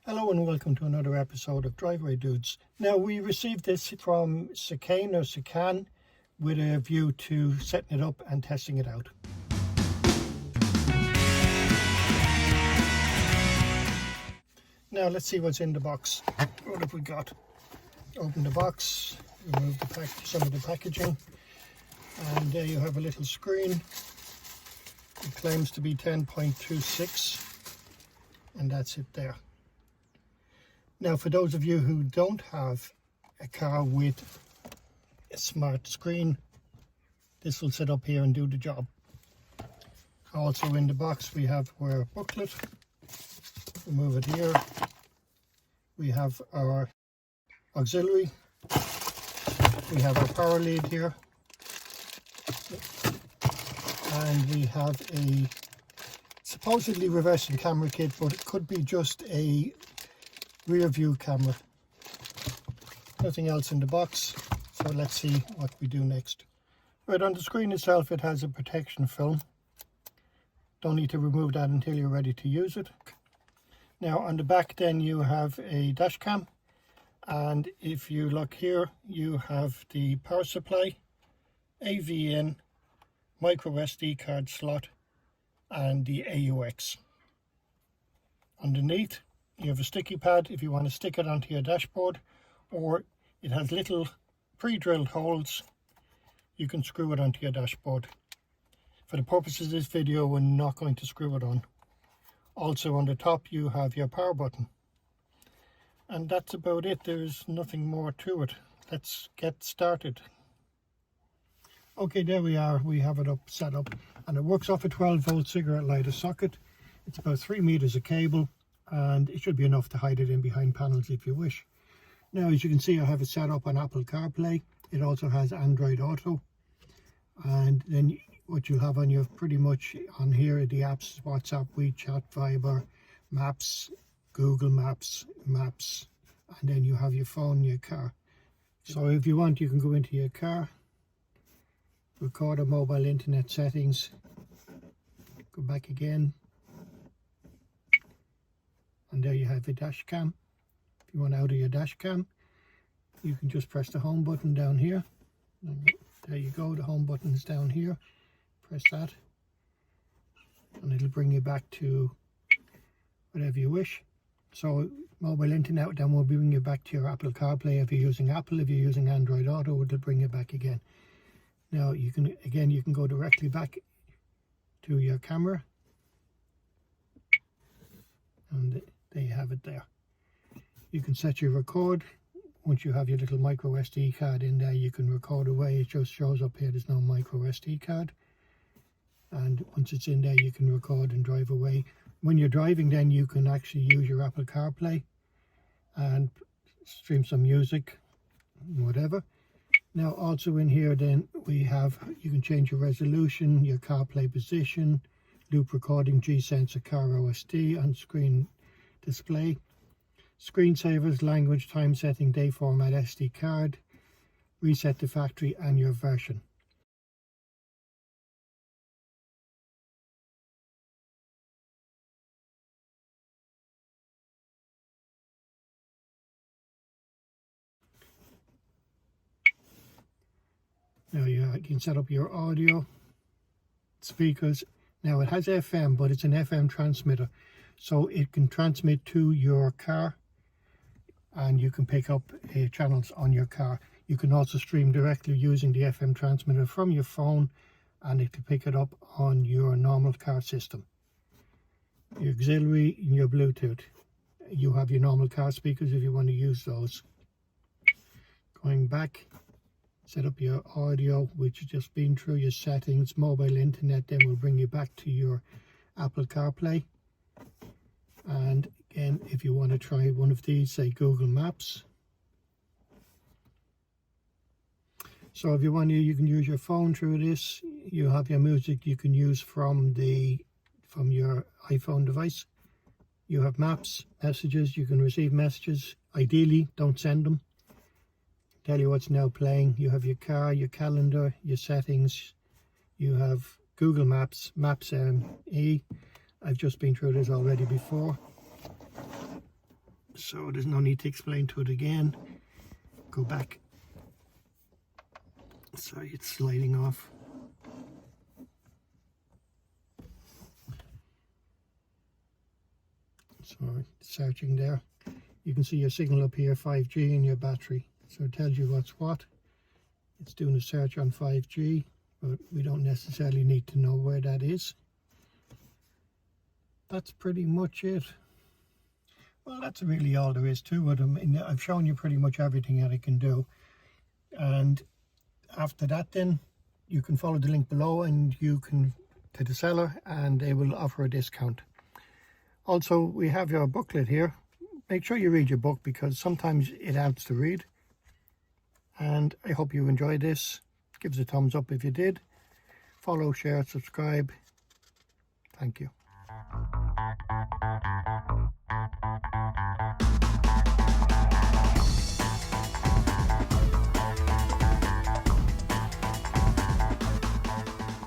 Hello and welcome to another episode of Driveway Dudes. Now, we received this from Seicane with a view to setting it up and testing it out. Now let's see what's in the box. What have we got? Open the box, remove some of the packaging, and there you have a little screen. It claims to be 10.26, and that's it there. Now, for those of you who don't have a car with a smart screen, this will sit up here and do the job. Also in the box we have our booklet. Remove it here. We have our auxiliary. We have our power lead here. And we have a supposedly reversing camera kit, but it could be just a rear view camera. Nothing else in the box, so let's see what we do next. Right, on the screen itself it has a protection film. Don't need to remove that until you're ready to use it. Now on the back then you have a dash cam, and if you look here you have the power supply, AV in, micro SD card slot, and the AUX. Underneath you have a sticky pad if you want to stick it onto your dashboard, or it has little pre-drilled holes. You can screw it onto your dashboard. For the purposes of this video, we're not going to screw it on. Also on the top you have your power button. And that's about it. There's nothing more to it. Let's get started. Okay, there we are. We have it set up, and it works off a 12-volt cigarette lighter socket. It's about 3 meters of cable, and it should be enough to hide it in behind panels if you wish. Now, as you can see, I have it set up on Apple CarPlay. It also has Android Auto, and then what you'll have on your pretty much on here are the apps: WhatsApp, WeChat, Viber, Maps, Google Maps, and then you have your phone in your car. So if you want, you can go into your car, record a mobile internet settings, go back again, and there you have your dash cam. If you want out of your dash cam, you can just press the home button down here. And there you go, the home button is down here. Press that and it'll bring you back to whatever you wish. So mobile internet then will bring you back to your Apple CarPlay if you're using Apple. If you're using Android Auto, it'll bring you back again. Now you can go directly back to your camera, and there you have it there. You can set your record. Once you have your little micro SD card in there, you can record away. It just shows up here there's no micro SD card, and once it's in there you can record and drive away. When you're driving then you can actually use your Apple CarPlay and stream some music, whatever. Now also in here then we have, you can change your resolution, your CarPlay position, loop recording, G-Sensor, car OSD, on-screen display, screensavers, language, time setting, day format, SD card, reset to factory, and your version. Now you can set up your audio, speakers. Now it has FM, but it's an FM transmitter, so it can transmit to your car, and you can pick up channels on your car. You can also stream directly using the FM transmitter from your phone, and it can pick it up on your normal car system. Your auxiliary and your Bluetooth. You have your normal car speakers if you want to use those. Going back, set up your audio, which has just been through your settings. Mobile internet then will bring you back to your Apple CarPlay. And again, if you want to try one of these, say Google Maps. So if you want to, you can use your phone through this. You have your music you can use from your iPhone device. You have maps, messages, you can receive messages. Ideally, don't send them. Tell you what's now playing. You have your car, your calendar, your settings. You have Google Maps, Maps E. I've just been through this already before. so there's no need to explain to it again. Go back. Sorry, it's sliding off. So searching there. You can see your signal up here, 5G, and your battery. So it tells you what's what. It's doing a search on 5G, but we don't necessarily need to know where that is. That's pretty much it. Well, that's really all there is to it. I mean, I've shown you pretty much everything that it can do. And after that, then you can follow the link below and you can to the seller and they will offer a discount. Also, we have your booklet here. Make sure you read your book because sometimes it helps to read. And I hope you enjoyed this. Give us a thumbs up if you did. Follow, share, subscribe. Thank you.